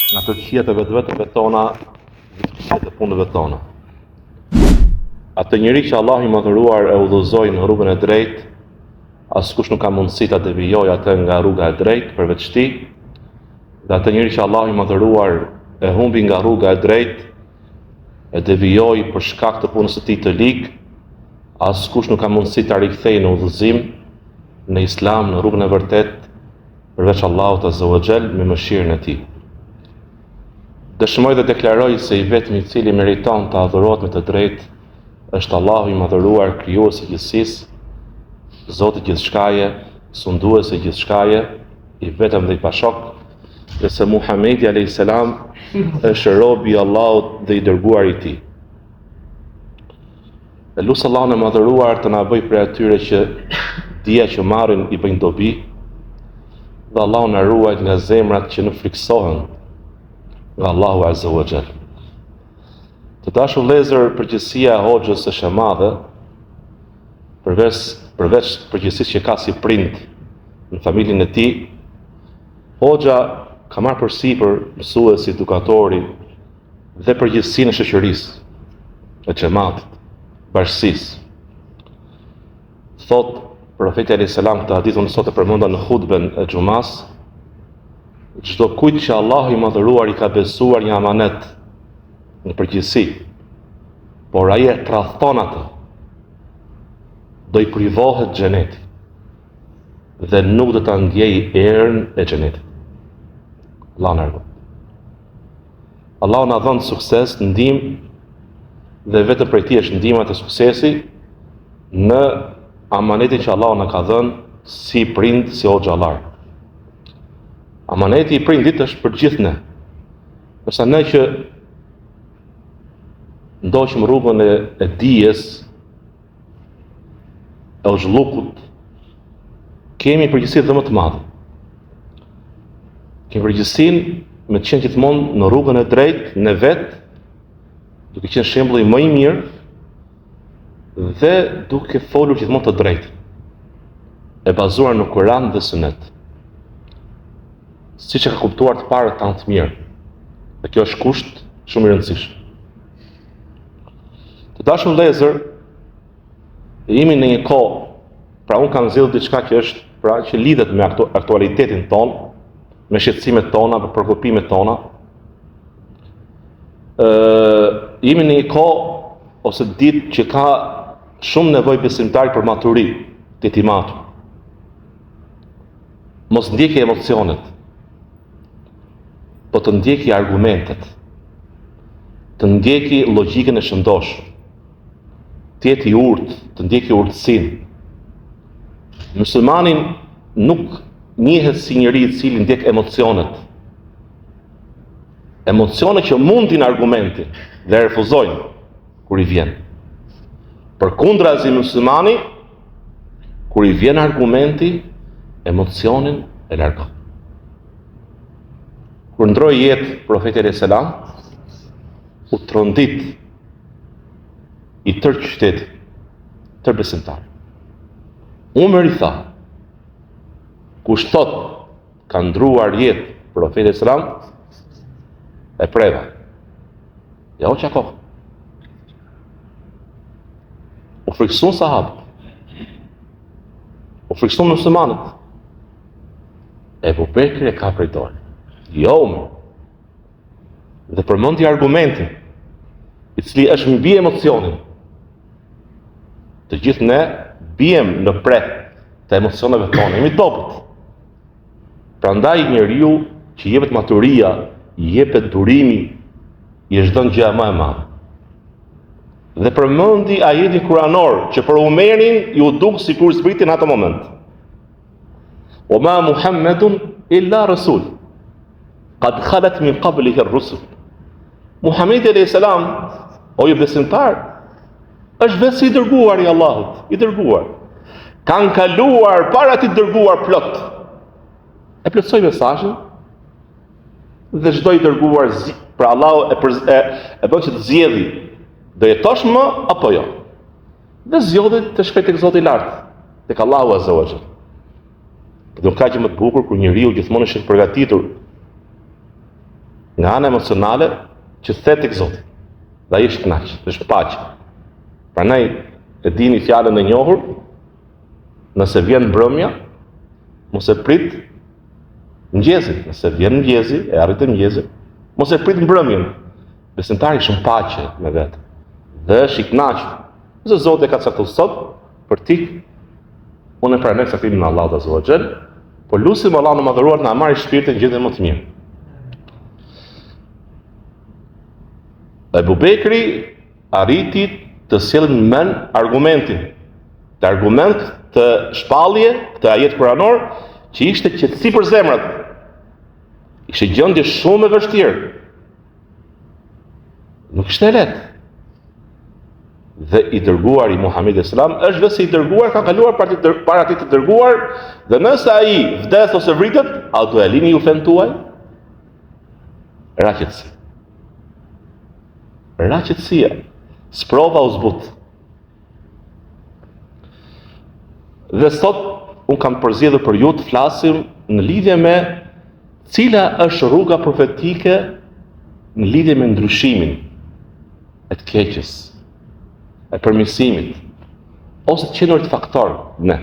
nga tërëqia të vetëve tona, vitëqia të punëve tona. Atë njëri që Allah i madhëruar e udhëzoi në rrugën e drejtë, askush nuk ka mundësi ta devijojë atë nga rruga e drejtë përveç tij, dhe atë njëri që Allah i madhëruar e humbi nga rruga e drejtë, e devijoi për shkak të punës së tij të ligë, askush nuk ka mundësi ta rikthejë në udhëzim, në Islam, në rrugën e vërtetë, përveç Allahut Azza wa Jall me mëshirën e tij. Dëshmoj dhe deklaroj se i vetmi i cili meriton të adhurohet me të drejtë është Allahu i madhëruar, krijuesi i gjithësisë, Zoti i gjithçkaje, sunduesi i gjithçkaje, i vetëm dhe i pashok, dhe se Muhamedi alayhis salam është robi i Allahut dhe i dërguar i tij. E lusë Allahun e madhëruar të na bëjë prej atyre që dia që marrin i bëjnë dobi, dhe Allahu na ruaj nga zemrat që nuk friksohen nga Allahu Azza wa Jall. Të dashur vëllezër, përgjegjësia e hoxhës është e madhe, përveç përgjegjësisë që ka si prind në familjen e tij. Hoxha ka marrë përsipër mësuesi, edukatori dhe përgjegjësinë e shoqërisë, e xhamatit, bashkësisë. Thot profeti alayhis salam të hadithun sot e përmenda në hutben e xumas, çdo kujt që Allahu i madhëruar i ka besuar një amanet në përgjithësi, por ai e tradhton atë, do i privohet xheneti dhe nuk do ta ndjejë erën e xhenetit. Allah na ruaj. Allah na dhon sukses, ndihmë, dhe vetëm prej tij është ndihma dhe suksesi në amanetin që Allah na ka dhënë si prind, si hoxhallar. Amaneti i prindit është për gjithë ne. Përsa ne që ndoqim rrugën e dijes, e zhllukut, kemi përgjegjësi dhe më të madhe. Kemi përgjegjësinë me të qenë gjithmonë në rrugën e drejtë, në vetë, duke qenë shembulli më i mirë dhe duke folur gjithmonë të drejtë, e bazuar në Kur'an dhe Sunet. Siç e ka kuptuar të parët tanë të mirë. Dhe kjo është kusht shumë i rëndësishëm. Të dashur vëllezër, jemi në një kohë, pra unë kam zgjedhur diçka që është, pra që lidhet me aktualitetin ton, me shqetësimet tona, me shqetësimet tona. Jemi në një kohë ose ditë që ka shumë nevojë besimtari për maturi, të jetë i matur. Mos ndjeki emocionet, po të ndjeki argumentet, të ndjeki logjikën e shëndosh, të jetë i urtë, të ndjeki urtësinë. Muslimanin nuk njihet si njeri i cili ndjek emocionet. Emocionet që mundin argumentin dhe refuzojnë kur i vjen. Përkundrazi muslimani, kur i vjen argumenti, emocionin e largon. Kur ndroi jetë profeti alayhis salam, u trondit i tërë qyteti, tërë besimtar. Umar i tha, kush thot ka ndruar jetë profeti alayhis salam, e preva. Ja o qako. U friksun sahabët, u friksun muslimanët. Ebu Bekri e ka prej dorë. Jo me. Dhe përmendi argumentin, i cili është mbi emocionin. Të gjithë ne bijem në pret të emocioneve tona, jemi dobët. Prandaj njeriu që jepet maturia, jepet durimi, i është dhënë gjëja më e madhe. Dhe përmendi ajetin kuranor që për Umerin ju duk sikur zbriti në atë moment. O ma Muhammedun illa rasul, qad khalat min qablihi ar-rusul. Muhamedi alayhis salam, o ju besimtar, është vetë i dërguar i Allahut, i dërguar. Kanë kaluar para të dërguar plot. E plotësoi mesazhin dhe çdo i dërguar pra Allahu e bën që të zgjedhë, do jetosh më apo jo. Dhe zgjodhi të shkojë tek Zoti i lartë, tek Allahu Azza wa Jall. Nuk ka gjë më të bukur kur njeriu gjithmonë është i përgatitur nga ana emocionale që thet tek Zoti. Dhe ai është kënaq, është paqe. Prandaj e dini fjalën e njohur, nëse vjen mbrëmja, mos e prit mëngjesit. Nëse vjen mëngjesi, e arrit mëngjesin, mos e prit mbrëmjen. Besimtari është në paqe me vetë dhe është i kënaqur. Nëse Zoti e ka caktuar sot për ti, unë e pranoj sakrimin e Allahut azza wa xal, por lutim Allahun e madhëruar na marrë shpirtin në gjendje më të mirë. Ebu Bekri arriti të sjellë në mend argumentin, të argument të shpallje, të ajet kuranor, që ishte qetësi për zemrat. Ishte gjendje shumë e vështirë. Nuk ishte e lehtë. Dhe i dërguari Muhamedi sallam është dhe se i dërguar ka kaluar para atij të dërguar, dhe nëse ai vdes ose vritet, a do e lini ju fen tuaj? Raqetësi. Raqetësia. Sprova u zbut. Dhe sot unë kam përzgjedhur për ju të flasim në lidhje me cila është rruga profetike në lidhje me ndryshimin e të keqes, e përmirësimit, ose të qenurit faktor ne.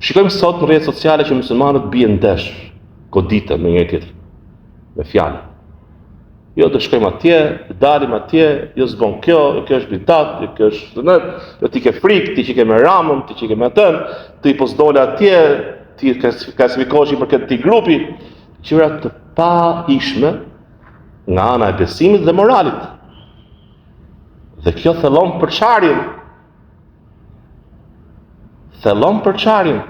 Shikojmë sot në rrjetet sociale që muslimanët bien ndesh, goditën me njëri tjetrin, me fjalë. Jo të shkojmë atje, të dalim atje, jo s'bon kjo është bidat, kjo është sunet, jo ti ke frikë, ti që ke me ramën, ti që ke me atën, ti po s'dole atje, ti klasifikohesh për këtë ti grupi, gjëra të pa ishme nga ana e besimit dhe moralit. Dhe kjo thellon përçarjen. Thellon përçarjen.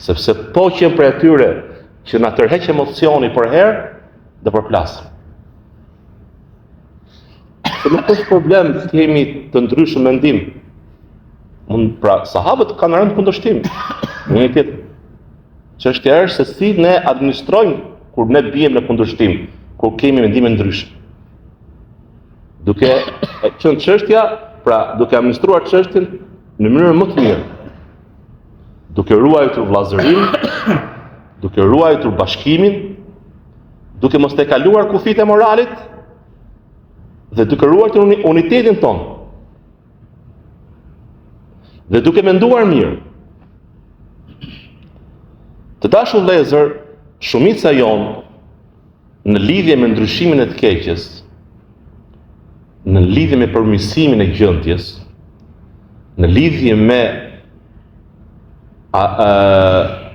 Sepse po qenë për atyre që na tërheq emocioni për herë, dhe përplasim. Se nuk është problem të jemi të ndryshëm mendim. Pra, sahabët kanë rënë kundërshtim. Një tjetër. Çështja është se si ne administrojmë kur ne bijem në kundërshtim, kur kemi mendime ndryshme. Duke qenë çështja, pra duke administruar çështjen në mënyrë më të mirë. Duke ruajtur vllazërinë, duke ruajtur bashkimin, duke mos të kaluar kufit e moralit, dhe duke ruajtur unitetin tonë. Dhe duke menduar mirë. Të dashur vëllezër, shumica jonë në lidhje me ndryshimin e të keqes, në lidhje me përmirësimin e gjendjes, në lidhje me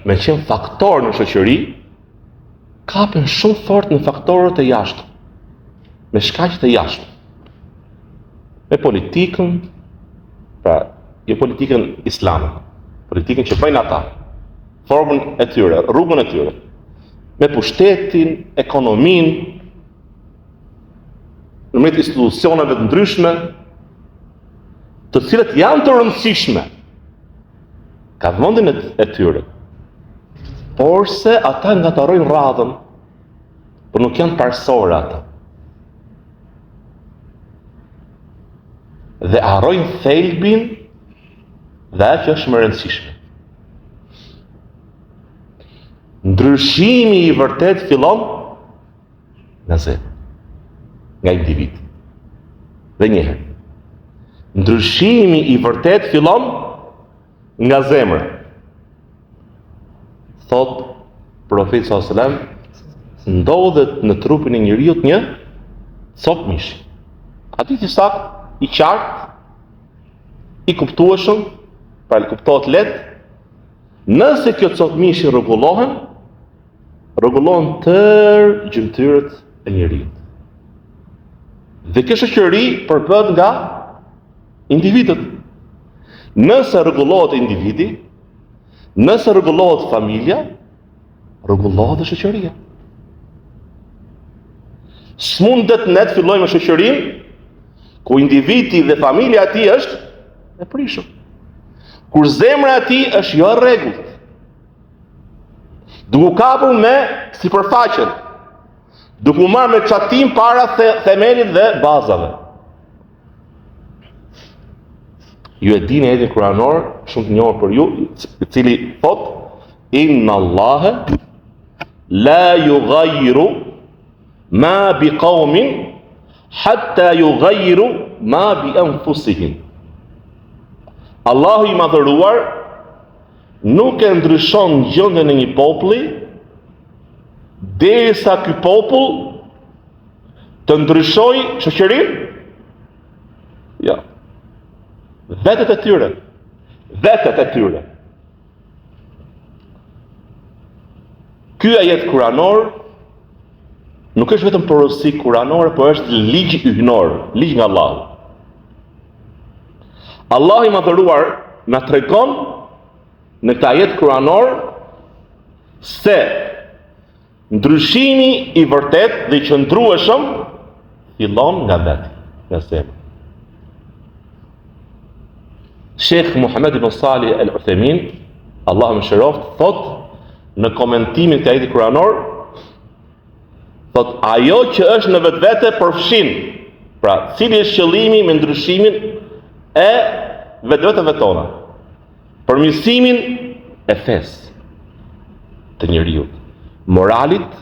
qenë faktor në shoqëri, kapen shumë fort në faktorët e jashtëm, me shkaqet e jashtëm, me politikën, pra jo politikën islame, politikën që bëjnë ata, formën e tyre, rrugën e tyre, me pushtetin, ekonominë, në mënyrë institucioneve të ndryshme, të cilat janë të rëndësishme, ka vëmendjen e tyre, por se ata ngatarojnë radhën, por nuk janë parsorë ata. Dhe harrojnë thelbin dhe atë që është më rëndësishme. Ndryshimi i vërtet fillon nga zemra, nga individ. Dhe njëherë, ndryshimi i vërtet fillon nga zemra. Thot profeti sallallahu alajhi wasallam, ndodhet në trupin e njeriu një cop mishi. Hadithi sakt, i qartë, i kuptueshëm, pra e kuptohet lehtë. Nëse kjo cop mishi rregullohen tërë gjymtyrët e njeriu. Dhe kjo shoqëri përbëhet nga individët. Nëse rregullohet individi, nëse rregullohet familja, rregullohet dhe shoqëria. S'mundet ne të fillojmë shoqërinë ku individi dhe familja e tij është e prishur. Kur zemra e tij është jo e rregullt. Duke kapur me sipërfaqen, duke marrë me çatim para themelit dhe bazave. Ju e dini ajetin kuranor, shumë të njohur për ju, i cili thot: Inna Allahe la yughayyiru ma bi qaumin hatta yughayyiru ma bi anfusihim. Allahu i madhëruar nuk e ndryshon gjendjen e një populli derisa ky popull të ndryshojë shoqërinë. Ja. Vetët e tyre. Ky ajet kuranor nuk është vetëm porosi kuranore, por është ligj hyjnor, ligj nga Allahu. Allah i madhëruar na tregon në këtë ajet kuranor se ndryshimi i vërtet dhe i qëndrueshëm fillon nga veti, nga zemra. Sheikh Muhammad ibn Salih al-Uthaymin, Allahu më shëroft, thot në komentimin të ajetit kuranor, thot ajo që është në vetvete përfshin. Pra, cili është qëllimi me ndryshimin e vetveteve tona? Përmirësimin e fesë të njeriut, moralit,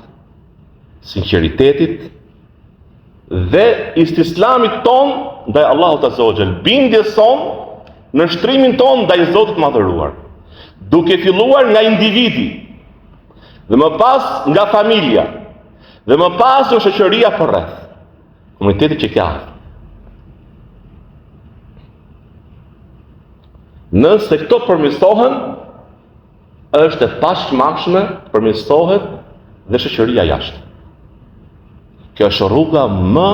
sinqeritetit dhe istislamit ton ndaj Allahut Azza wa Jall, bindjes son në shtrimin ton ndaj Zotit Madhëruar, duke filluar nga individi, dhe më pas nga familja, dhe më pas nga shoqëria përreth, komuniteti që ka. Nëse këto përmirësohen, është e pashmangshme përmirësohet dhe shoqëria jashtë. Kjo është rruga më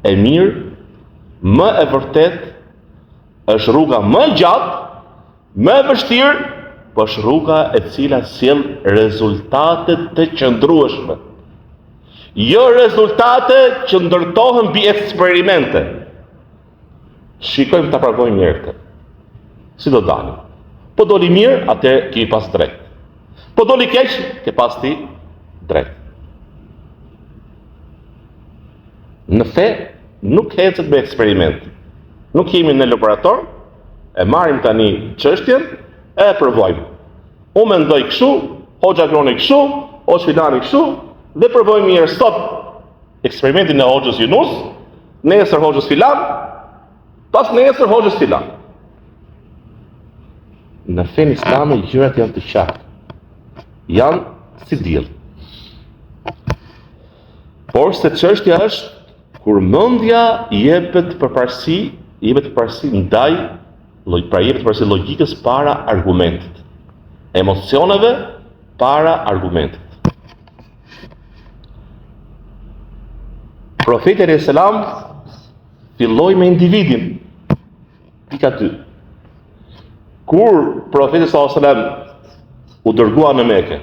e mirë, më e vërtet, është rruga më e gjatë, më e vështirë, por është rruga e cila sjell rezultate të qëndrueshme. Jo rezultate që ndërtohen mbi eksperimente. Shikojmë ta provojmë një herë. Si do dalim? Po doli mirë, atëherë ke pas drejt. Po doli keq, ke pas ti drejt. Në fe nuk hecet me eksperiment. Nuk jemi në laborator, e marrim tani çështjen, e provojmë. Unë mendoj kështu, hoxha groni kështu, hoxha filani kështu, dhe provojmë mirë sot eksperimentin e hoxhës Yunus, nesër hoxhës filan, pas nesër hoxhës filan. Në fen islame gjërat janë të qarta. Janë si diell. Por se çështja është kur mendja jepet përparësi ndaj logjikës para argumentit. Emocioneve para argumentit. Profeti alayhis salam filloi me individin. Pika 2. Kur profeti sallallahu alaihi wasallam u dërgua në Mekë,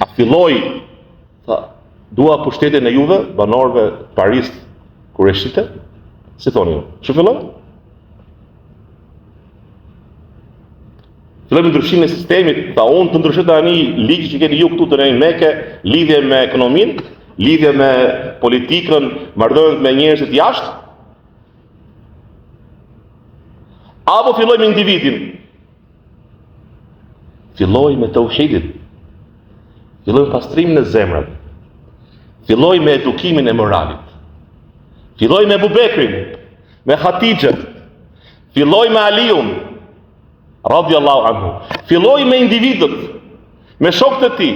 a filloi tha, dua pushtetin e juve, banorëve Paris kureshite? Si thoni ju? Çu filloi? Fillojmë ndryshimin e sistemit, tha unë të ndryshoj tani ligj që keni ju këtu të në Mekë, lidhje me ekonominë, lidhje me politikën, marrëdhëniet me njerëzit jashtë. Apo filloj me individin? Filloj me tauhidin. Filloj me pastrimin e zemrës. Filloj me edukimin e moralit. Filloj me Abu Bekrin, me Hatixhen. Filloj me Aliun, radhiyallahu anhu. Filloj me individët, me shokët e tij,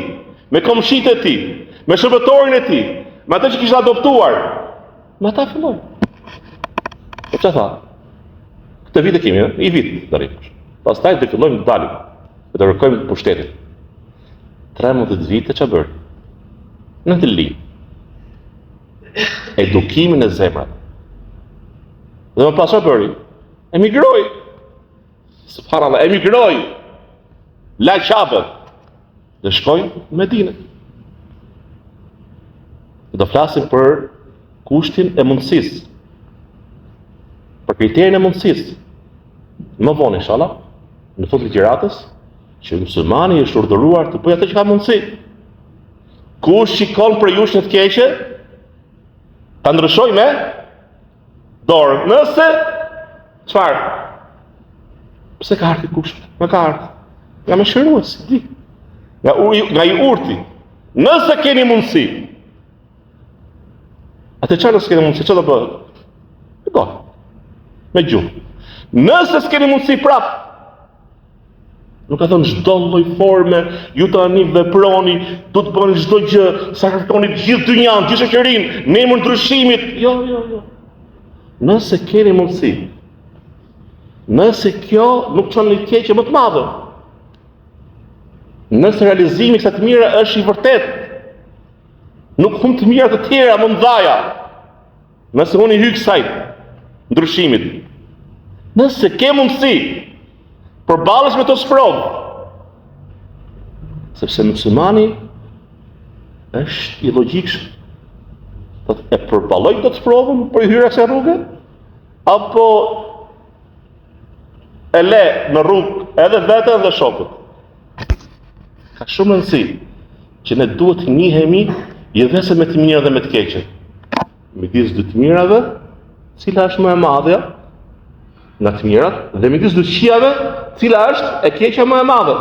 me komshitë e tij, me shërbëtorin e tij, me atë që kishte adoptuar. Me ata filloj. Po çfarë tha? Këtë vit e kemi, i vit deri. Pastaj do fillojmë të dalim, të kërkojmë pushtetin. 13 vite ç'a bër? Në të linj. Edukimin e zemrës. Dhe më pas ç'a bëri? Emigroi. Subhanallah, emigroi. La Qabe. Dhe shkoi në Medinë. Do flasim për kushtin e mundësisë. Për kriterin e mundësisë. Më vonë inshallah, në fund të ligjëratës, që muslimani është urdhëruar të bëjë atë që ka mundësi. Kush shikon për jush në të keqe, ta ndryshoj me dorë. Nëse çfarë? Pse ka ardhur kush? Më ka ardhur. Ja më shërues, di. Nga i urti. Nëse keni mundësi, Atë çfarë nëse keni mundësi, çfarë do bëhet? E ka. Me gjuhë. Nëse s'keni mundësi prap, nuk ka thënë çdo lloj forme, ju tani veproni, do të bëni çdo gjë, sakrifitoni gjithë dynjan, gjithë shoqërinë, në emër ndryshimit. Jo. Nëse keni mundësi, nëse kjo nuk çon në keqje më të madhe, nëse realizimi i kësaj të mira është i vërtetë, nuk humb të mira të tjera më mëdha. Nëse unë i hyj kësaj ndryshimit, nëse ke mundësi përballesh me të sprovë, sepse muslimani është i logjikshëm. E përballoj të sprovën për i hyrë kësaj rruge, apo e le në rrugë edhe veten dhe shokët. Ka shumë rëndësi që ne duhet të njihemi jo vetëm me të mira dhe me të keqe. Midis dy të mirave, cila është më e madhja nga të mirat, dhe midis dy të këqijave, cila është e keqja më e madhe.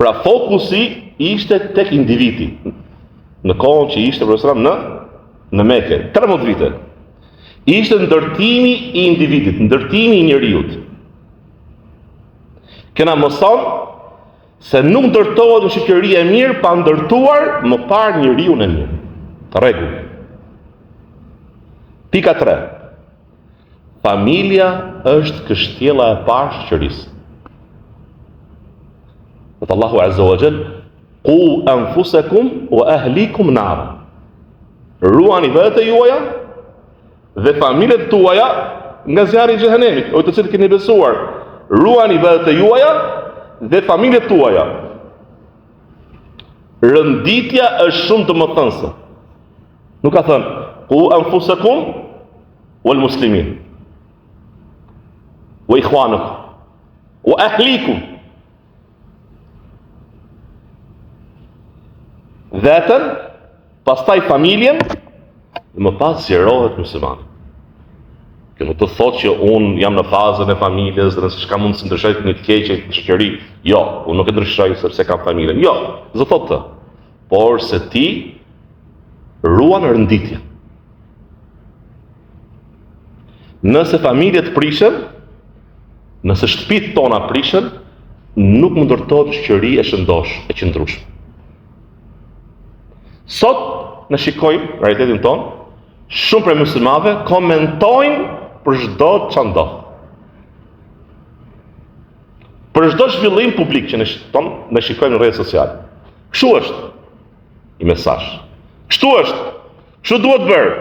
Pra fokusi ishte tek individi. Në kohën që ishte profesor në Mekë, 13 vite. Ishte ndërtimi i individit, ndërtimi i njerëzit. Kena mëson se nuk ndërtohet në shoqëri e mirë pa ndërtuar më parë njeriu e mirë. Rregull. Pika 3. Familja është kështjella e parë e shoqërisë. Allahu Azza wa Jall, qu anfusakum wa ahlikum nara. Ruani vetë juaja dhe familjet tuaja nga zjarri i xhehenemit, o të cilët keni besuar. Ruani vetë juaja dhe familjet tuaja. Rënditja është shumë domethënëse. Nuk ka thënë qu anfusakum wal muslimin wa ikhwanukum wa ahlikum. Vetën, pastaj familjen, dhe më pas zjerohet muslimani. Kjo nuk të thotë që unë jam në fazën e familjes dhe nëse s'ka mundë të ndryshoj një të keqe në shoqëri. Jo, unë nuk e ndryshoj sepse kam familjen. Jo, zë thotë të. Por se ti ruan rënditje. Nëse familjet prishen, nëse shtëpitë tona prishen, nuk më ndërtohet shoqëri e shëndosh, e qëndrueshme. Sot në shikojmë realitetin tonë, shumë prej muslimanëve komentojnë për çdo çfarë ndodh. Për çdo zhvillim publik që ne shikojmë në rrjetet sociale. Kështu është i mesazh. Kështu është. Kështu duhet bërë.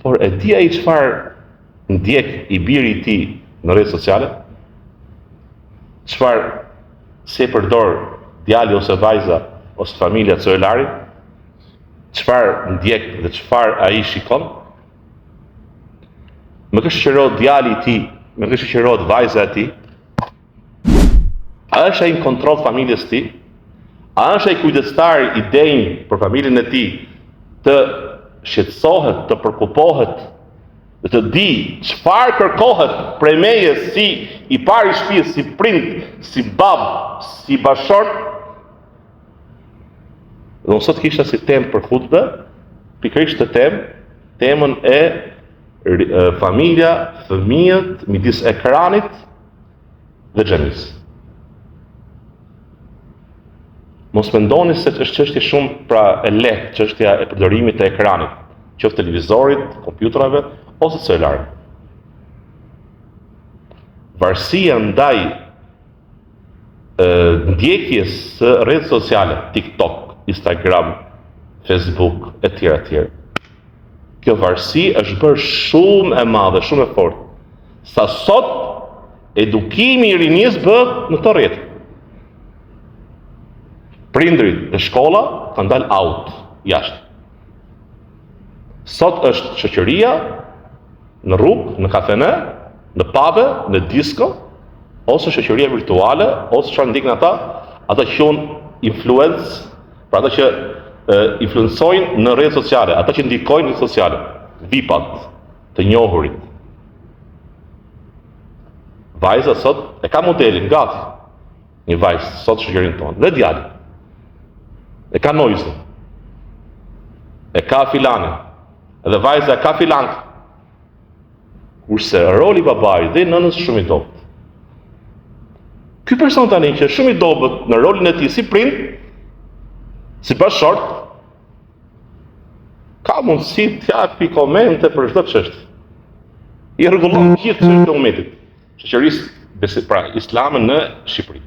Por e di ai çfarë ndjek i biri i tij në rrjetet sociale? Çfarë se përdor djali ose vajza ose familja celularit, çfarë ndjek dhe çfarë ai shikon? Më kështë shoqërohet djali i tij, më kështë shoqërohet vajza e tij, a është ai në kontroll të familjes tij? A është ai kujdestar i denj për familjen e tij, të shqetësohet, të përkupohet, dhe të di çfarë kërkohet prej meje si i pari i shtëpisë, si prind, si bab, si bashort? Dhe unë sot kishta si temë për hutbe, pikërisht të temën e familja, fëmijët, midis ekranit dhe xhamis. Mos mendoni se është çështje shumë e lehtë, çështja e përdorimit të ekranit, qoftë televizorit, kompjuterave ose celularit. Varësia ndaj ndjekjes së rrjetet sociale, TikTok, Instagram, Facebook, etj. Kjo varësi është bërë shumë e madhe, shumë e fortë. Sa sot edukimi i rinisë bëhet në këto rrjete. Prindrit dhe shkolla kanë dalë out, jashtë. Sot është shoqëria në rrugë, në kafene, në pube, në disko, ose shoqëria virtuale, ose çfarë ndjekin ata që janë influencë, pra ata që influencojnë në rrjetet sociale, ata që ndikojnë në rrjetet sociale, VIP-at, të njohurit. Vajza sot e ka modelin gati. Një vajzë sot shoqërinë tonë, dhe djali. e ka nojzën, e ka filanin, edhe vajza e ka filankë. Kurse roli babait dhe nënës shumë i dobët. Ky person tani që shumë i dobët në rolin e tij si prind, si bashkëshort, ka mundësi të japi komente për çdo çështje. I rregullon gjithë çështjet e umetit, shoqërisë pra islame në Shqipëri.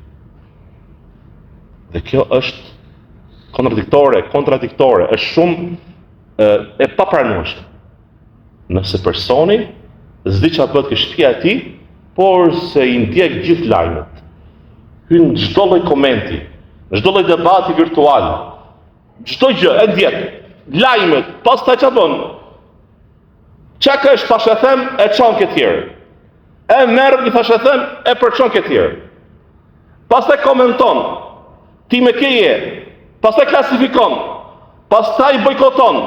Dhe kjo është kontradiktore, është shumë e papranueshme. Nëse personi s'di çfarë bëhet ke shtëpia e tij, por se i ndjek gjithë lajmet. Hyn çdo lloj komenti, çdo lloj debati virtual, çdo gjë e ndjek. Lajmet, pastaj çfarë bën? Çka ka është thashë them e çon ke tjerë. E merr i thashë them e përçon ke tjerë. Pastaj komenton. Ti me keje, pastaj klasifikon, pastaj bojkoton,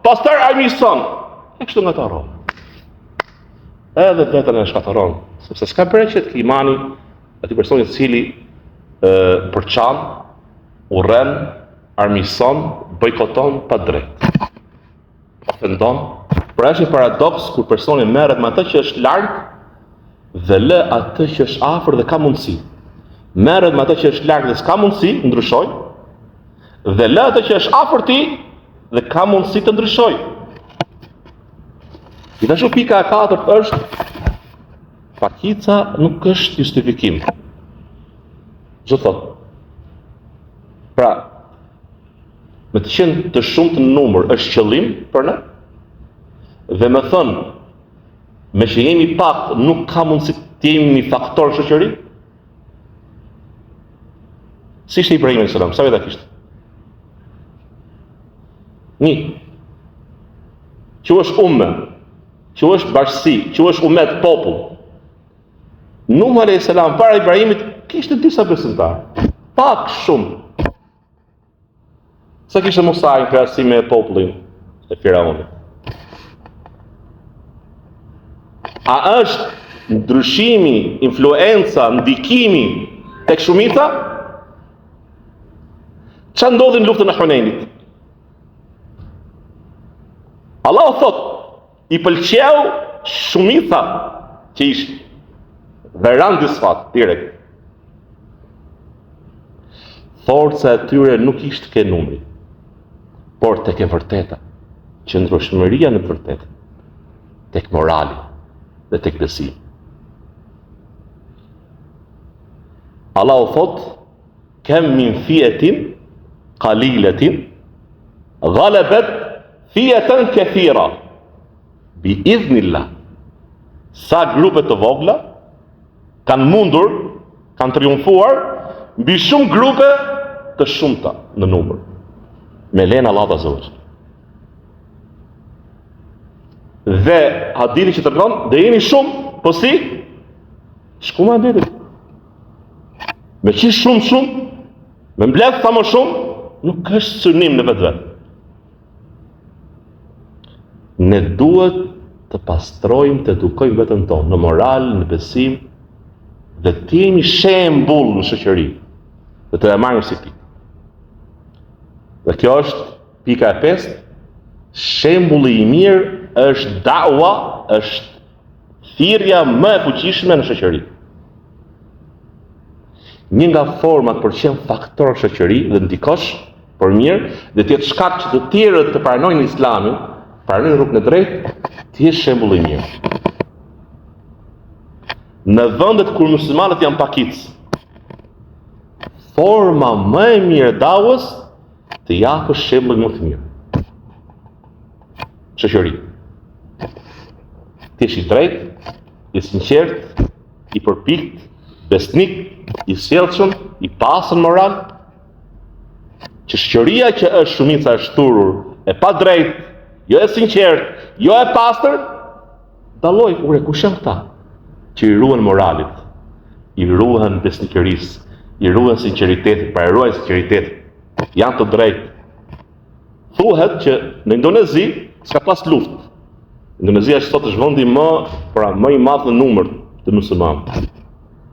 pastaj armiqson. E kështu nga ta rrobë. Edhe vetën e shkatëron, sepse s'ka breqet kë imani atij personit i cili përçan, urren, armiqson, bojkoton pa drejt. Ofendon. Pra është një paradoks kur personi merret me atë që është larg dhe lë atë që është afër dhe ka mundësi. Merret me atë që është larg dhe s'ka mundësi, ndryshoj, dhe lë atë që është afër ti dhe ka mundësi të ndryshoj. Gjithashtu pika e katërt është pakica nuk është justifikim. Ço thot? Pra, me të qenë të shumtë në numër është qëllim për ne, dhe me thënë, me që jemi pak nuk ka mundësi të jemi një faktor shoqëri. Si ishte Ibrahim a.s. Sa veta kishte? Një. Që është umme, që është bashkësi, që është umet popull. Nuh a.s. para Ibrahimit kishte disa besimtarë. Pak shumë. Sa kishte Musa në krahasim me popullin e Firaunit. A është ndryshimi, influenca, ndikimi tek shumica? Çfarë ndodhi në luftën e Hunenit? Allah thot, i pëlqeu shumica që ishte dhe ranë disfat direkt. Forca e tyre nuk ishte ke numri, por tek e vërteta, qëndrueshmëria në vërtetë, tek morali dhe tek besimi. Allah thot, kem min fijetin, qalilatin, ghalabat fiyatan kathira, bi idhnillah. Sa grupe të vogla kanë mundur, kanë triumfuar mbi shumë grupe të shumta në numër. Me lenë Allah Azza wa Jalla. Dhe hadithi që tregon, dhe jeni shumë, po si? Shkuma e ditit. Me qish shumë, me mbledh sa më shumë, nuk është synim në vetë. Ne duhet të pastrojmë, të edukojmë vetën tonë, në moral, në besim, dhe të jemi shembull në shoqëri, dhe të e marrim si pikë. Dhe kjo është pika e 5, shembulli i mirë është dawa, është thirrja më e fuqishme në shoqëri. Një nga format për të qenë faktor shoqëri dhe ndikosh për mirë dhe të jetë shkak që të tjerët të pranojnë Islamin, pranojnë rrugën e drejtë, të jesh shembull i mirë. Në vendet kur muslimanët janë pakic, forma më e mirë dawës të japësh shembull më të mirë. Shoqëri. Ti je i drejtë, i sinqert, i përpikt, besnik, i sjellshëm, i pasur moral, që shoqëria që është shumica e shturur, e pa drejt, jo e sinqert, jo e pastër, dalloj kush janë këta që i ruhen moralit, i ruhen besnikërisë, i ruhen sinqeritetit, pra i ruajnë sinqeritetin, janë të drejtë. Thuhet që në Indonezi s'ka pas luftë. Indonezia sot është vendi më i madh në numër të muslimanëve.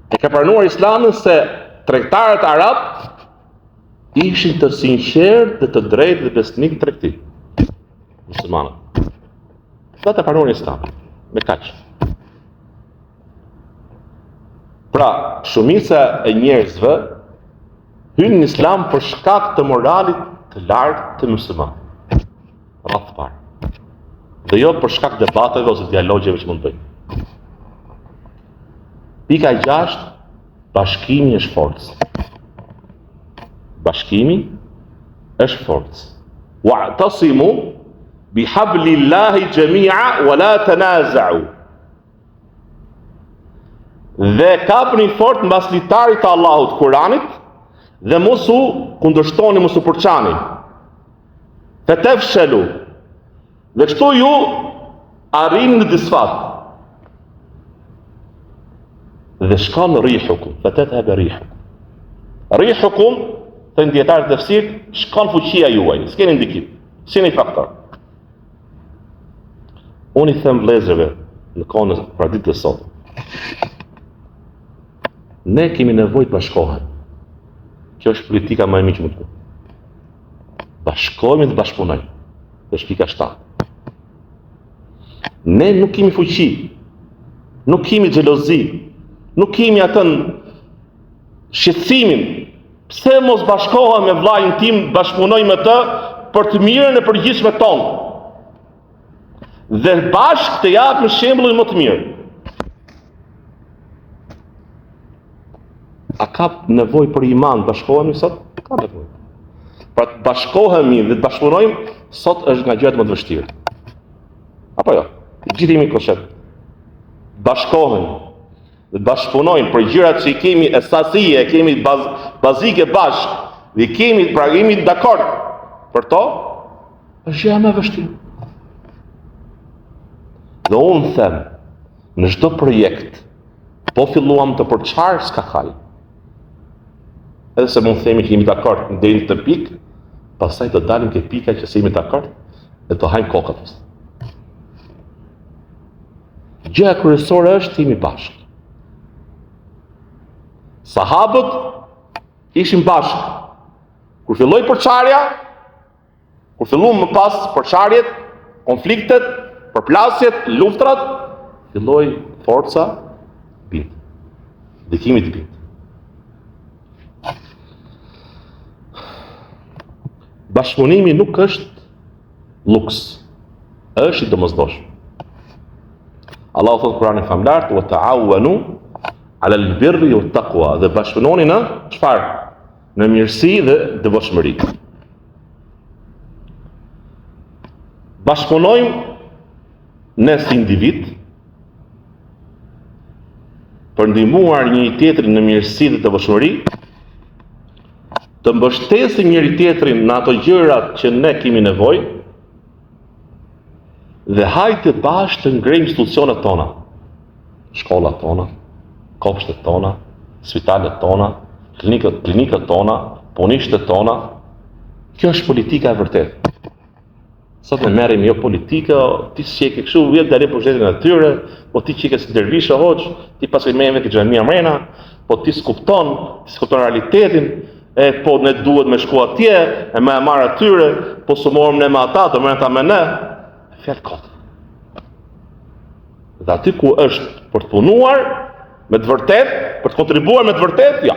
E ka pranuar Islamin se tregtarët arab ishin të sinqertë dhe të drejtë dhe besnik të tregti. Muslimanët. Ata të pranuan Islamin, me kaq. Pra, shumica e njerëzve hynë në Islam për shkak të moralit të lartë të muslimanëve. Radhë parë. Dhe jo për shkak debateve ose dialogjeve që mund të bëjnë. Pika 6, bashkimi është forcë. Bashkimi është forcë. Wa'tasimu bihablillahi jami'a wa la tanaza'u. Dhe kapni fort mbas litarit të Allahut, Kuranit, dhe mos u kundërshtoni, mos u përçani. Fatafshalu. Dhe kështu ju arrini në disfat. Dhe shkon rihukum, fatadhhab rihukum. Rihukum, thënë dietarët e tafsirit, shkon fuqia juaj, s'keni ndikim, s'keni faktor. Unë i them vëllezërve në kohën e traditës së sotme. Ne kemi nevojë të bashkohen. Kjo është politika më e mirë që mund të bëjmë. Bashkohemi dhe bashkëpunojmë. Është pika 7. Ne nuk kemi fuqi, nuk kemi xhelozi, nuk kemi atën shqetësimin. Pse mos bashkohem me vllajin tim, bashkëpunoj me të për të mirën e përgjithshme tonë. Dhe bashkë të japim shembullin më të mirë. A ka nevojë për iman bashkohemi sot? Ka nevojë. Pra të bashkohemi dhe të bashkëpunojmë sot është nga gjërat më të vështira. Apo jo? Gjithë jemi koshet. Bashkohemi dhe bashkëpunojmë për gjërat që i kemi esasie, kemi bazike bashkë, dhe jemi dakord për to, është gjëja më e vështirë. Dhe unë them, në çdo projekt, po filluam të përçar s'ka hal. Edhe se mund themi që jemi dakord deri në të pikë, pastaj do dalim ke pika që jemi dakord dhe do hajmë kokat. Gjëja kryesore është jemi bashkë. Sahabët ishin bashkë. Kur filloi përçarja, kur filluam më pas përçarjet, konfliktet, përplasjet, luftrat, filloi forca bind. Ndikimi të bind. Bashkëpunimi nuk është luks, është i domosdoshëm. Allahu thotë në Kur'anin famlar, "Wa ta'awanu 'ala al-birri wat-taqwa", dhe bashkëpunoni në çfarë? Në mirësi dhe devotshmëri. Bashkëpunojmë ne si individ për ndihmuar njëri tjetrin në mirësi dhe devotshmëri, të mbështesim njëri tjetrin në ato gjërat që ne kemi nevojë, dhe hajde bashkë të ngrejmë institucionet tona, shkollat tona, kopshtet tona, spitalet tona, klinikët tona, punishtet tona. Kjo është politika e vërtetë. Sot ne merrem jo politikë, ti shike kështu vjet deri për shtetin e tyre, po ti çike si dervish hoç, ti pasoj me vetë xhamia mrena, po ti s'kupton realitetin, po ne duhet me shku atje, e me marr atyre, po s'u morëm ne me ata, do merren ata me ne. Fjalë kot. Dhe aty ku është për të punuar me të vërtetë, për të kontribuar me të vërtetë, ja.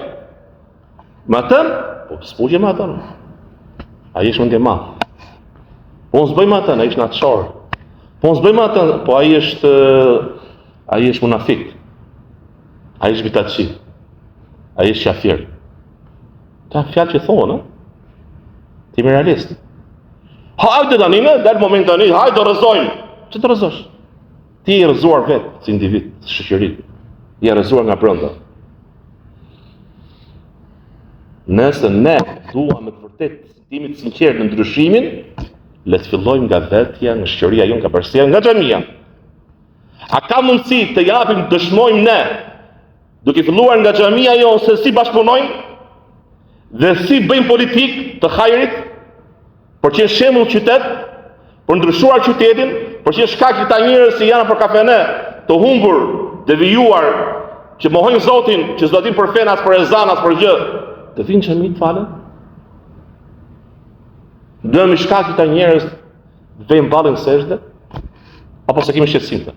Me atë, po s'pugje me atë. Ai është mendje madh. Po unë s'bëjmë atë, ai është natëshor. Po unë s'bëjmë atë, po ai është munafik. Ai është bitaçi. Ai është kafir. Ta fjalë që thonë, ti më realist. Hajde tani, dal moment tani, hajde do rrezojmë. Ç'të të rrezosh? Ti je rrezuar vetë si individ, si shoqëri. Je rrezuar nga brenda. Nëse ne duam me të vërtetë jemi të sinqertë në ndryshimin, le të fillojmë nga vetja, nga shoqëria jonë, nga bashkia, nga xhamia. A ka mundësi të japim, dëshmojmë ne, duke filluar nga xhamia jonë se si bashkëpunojmë dhe si bëjmë politikë të hajrit, për që është shembull qytet, për ndryshuar qytetin, për që është shkak që ta njerëz që janë për kafene, të humbur, devijuar, që mohojnë Zotin, që s'do din për fen as për ezan as për gjë, të vinë xhami të falen. Ndëmi shkak këta njerëz vejnë ballin sejdë, apo se kemi shqetësim të.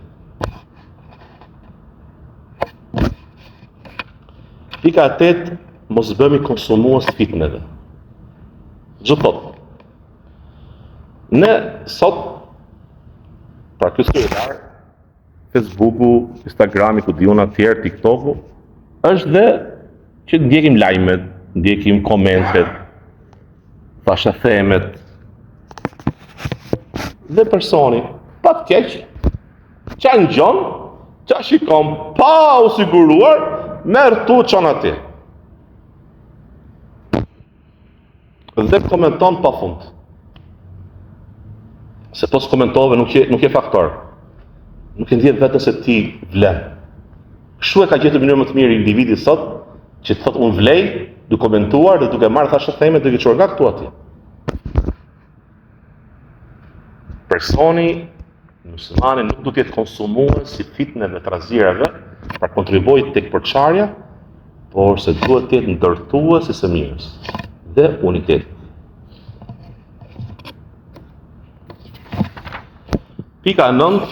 Pika 8, mos bëmi konsumues fitneve. Gjë thot. Ne sot, pra kjo kryetar, Facebooku, Instagrami, ku diun tjerë, TikToku, është dhe që ndjekim lajmet, ndjekim komentet, fashathemet, dhe personi, pa të keq, qa në gjon, qa shikon, pa u siguruar, merë tu qanë ati. Dhe komenton pa fund. Se po s'komentove nuk je faktor. Nuk e ndjen vetën se ti vlen. Kështu e ka gjetur mënyrë më të mirë individi sot, që të thotë unë vlej, duke komentuar dhe duke marrë thashëtheme duke çuar nga këtu atje. Personi muslimani nuk duhet të jetë konsumuar si fitneve të razirave për kontribuoj tek përçarja, por se duhet të jetë ndërtues i së mirës dhe unitet. Pika 9,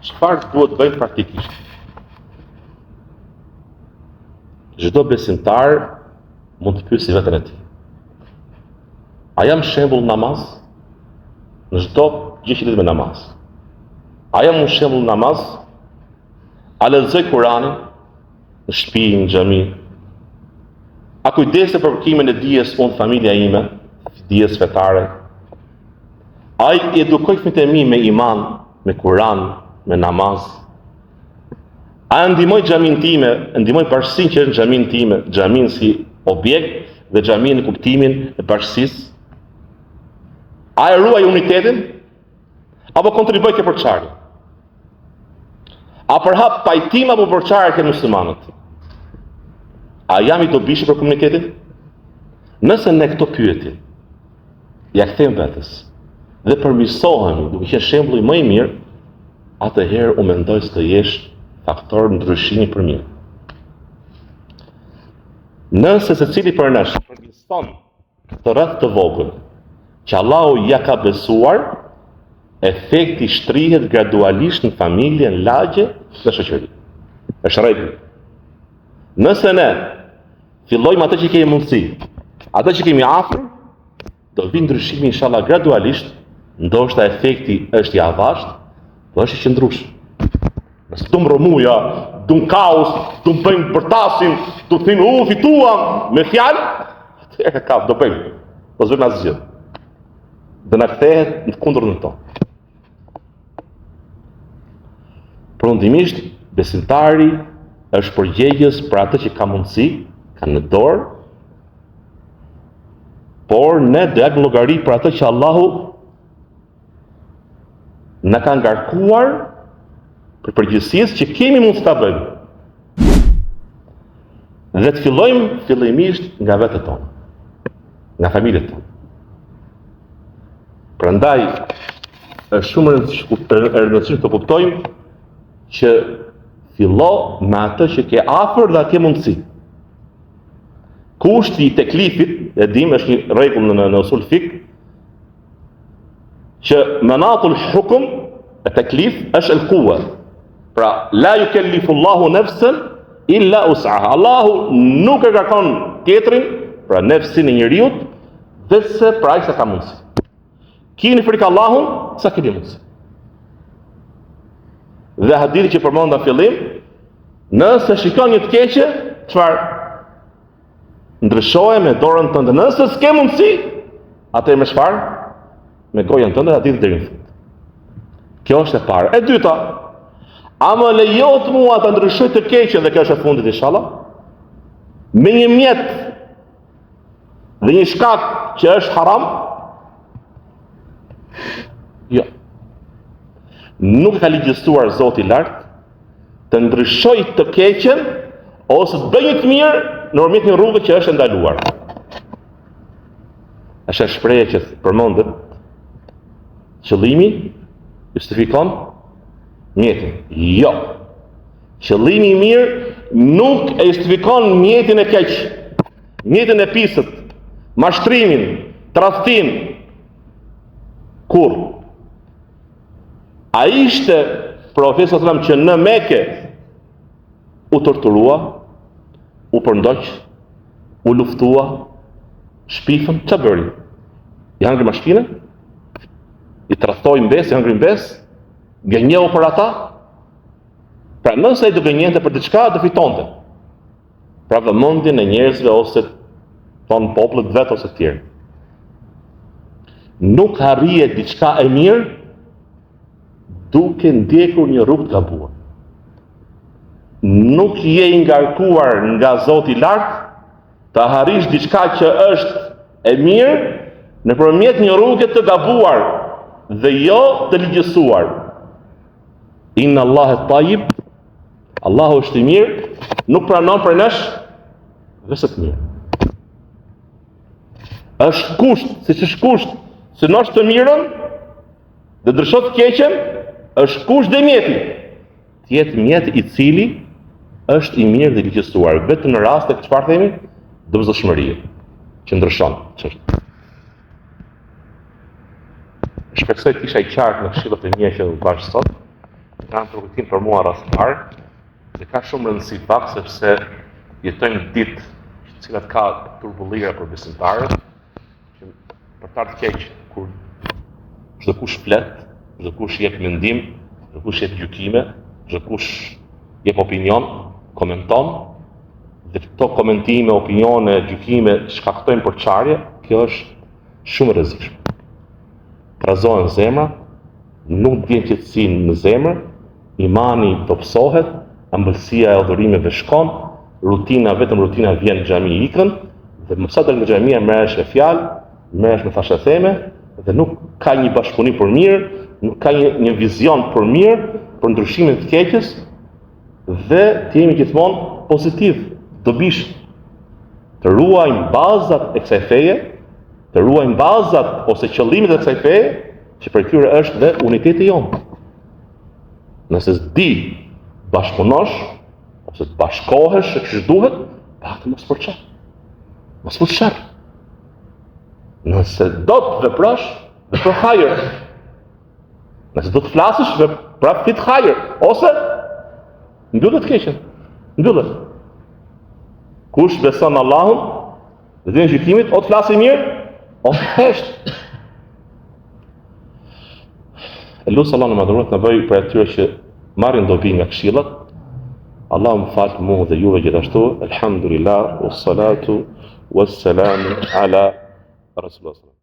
çfarë duhet bëjmë praktikisht? Çdo besimtar mund të pyesë veten e tij. A jam shembull namaz? Në çdo gjë që lidhet me namaz. A jam un shembull namaz? A lexoj Kur'anin në shtëpi, në xhami? A kujdese për kërkimin e dijes unë familja ime, dijes fetare? A i edukoj fëmijët e mi me iman, me Kur'an, me namaz? A ndihmoj xhamin time, ndihmoj bashkësinë që është në xhamin time, xhamin si objekt dhe xhamin në kuptimin e bashkësisë? A e ruaj unitetin? Apo kontribuoj ke përçarje? A përhap pajtim apo përçarje ke muslimanët? A jam i dobishëm për komunitetin? Nëse ne këto pyetje ja kthejmë vetes dhe përmirësohemi duke qenë shembulli më i mirë, atëherë u mendoj se të jesh faktor ndryshimi për mirë. Nëse secili për nesh përmirëson këtë rreth të vogël që Allahu ja ka besuar, efekti shtrihet gradualisht në familje, në lagje dhe shoqëri. Është rregull. Nëse ne fillojmë atë që kemi mundësi, atë që kemi afër, do vi ndryshimi inshallah gradualisht, ndoshta efekti është i avazht, po është i qëndrueshëm. Nëse du më rëmuja, du më kaos, du më bëjmë bërtasin, du të thimë fituam me fjalë, atëherë ka do bëjmë, po s'bëjmë asgjë. Dhe na kthehet në kundërt në tonë. Përfundimisht, besimtari është përgjegjës për atë që ka mundësi, ka në dorë, por ne do japim llogari për atë që Allahu na ka ngarkuar për përgjegjësisë që kemi mundësi ta bëjmë. Dhe të fillojmë fillimisht nga vetët tonë, nga familjet tonë. Prandaj është shumë e rëndësishme të kuptojmë që fillo me atë që ke afër dhe ke mundësi. Kushti i teklifit, e dim, është një rregull në usul fik, që menatul hukm e teklif është el-quwa. Pra, la yukellifu Allahu nafsan illa wus'aha. Allahu nuk e kërkon tjetrin, pra nefsin e njeriut, dhe se pra ai sa ka mundësi. Kini frikë Allahun, sa keni mundësi. Dhe hadithi që përmenda në fillim, nëse shikon një të keqe, çfarë? Ndryshoje me dorën tënde. Nëse s'ke mundësi, atëherë me çfarë? Me gojën tënde hadithi deri në fund. Kjo është e parë. E dyta, a më lejohet mua të ndryshoj të keqen, dhe kjo është e fundit inshallah, me një mjet dhe një shkak që është haram? Jo. Nuk ka ligjësuar Zoti i lartë të ndryshoj të keqen ose të bëj një të mirë nëpërmjet një rrugë që është ndaluar. Është shprehje që përmendet qëllimi justifikon mjetin. Jo. Qëllimi i mirë nuk e justifikon mjetin e keq, mjetin e pisët, mashtrimin, tradhtim. Kur a ishte profeti sallallahu alajhi wasallam që në Mekë u torturua, u përndoq, u luftua, shpifën, ç'a bëri? I hangri mashkine? I tradhtoi mbes, i hangri mbes? Gënjeu për ata? Pra nëse ai do gënjente për diçka, do fitonte. Pra vëmendjen e njerëzve ose ton popullit vet ose të tjerë. Nuk harrihet diçka e mirë duke ndjekur një rrugë të gabuar. Nuk je i ngarkuar nga Zoti i lartë ta harrish diçka që është e mirë nëpërmjet një rruge të gabuar dhe jo të ligjësuar. Inna Allahe tajib, Allahu është i mirë, nuk pranon për nesh vetë të mirë. Është kusht, siç është kusht, se nosh të mirën dhe ndryshon të keqen, është kusht dhe mjeti. Të jetë mjet i cili është i mirë dhe i ligjësuar, vetëm në rast të çfarë themi? Dobëzshmërie, që ndryshon çështë. Shpresoj të isha i qartë në këshillat e mia që u bash sot. Kanë përgatitur për mua rastëpar dhe ka shumë rëndësi pak sepse jetojmë ditë të cilat ka turbullira për besimtarët, që për ta të keq kur çdo kush flet, çdo kush jep mendim, çdo kush jep gjykime, çdo kush jep opinion, komenton, dhe këto komentime, opinione, gjykime shkaktojnë përçarje, kjo është shumë e rrezikshme. Trazohen zemra, nuk vjen qetësi në zemër, imani dobësohet, ëmbëlsia e adhurimeve shkon, vetëm rutina vjen në xhami ikën, dhe më sa dal nga xhamia merresh me fjalë, merresh me thashëtheme, dhe nuk ka një bashkëpunim për mirë, nuk ka një vizion për mirë, për ndryshimin të keqes, dhe të jemi gjithmonë pozitiv, dobish, të ruajmë bazat e kësaj feje, të ruajmë bazat ose qëllimet e kësaj feje, që për tyre është dhe uniteti jonë. Nëse s'di bashkëpunosh, ose të bashkohesh e kështë duhet, paktë mos përçar. Mos përçar. Nëse do të veprosh, vepro hajër. Nëse do të flasësh, prap flit hajër. Ose, mbyllet keqen. Mbyllet. Kush beson Allahun, dhe dhe në gjykimit, o të flasë mirë, o të hesht. E lusë Allah në madhëruar të në bëj për atyre që marrin dobi nga këshillat. Allah më falë mu dhe juve gjithashtu. Elhamdulillah, wassalatu, wassalamu ala Rasulullah.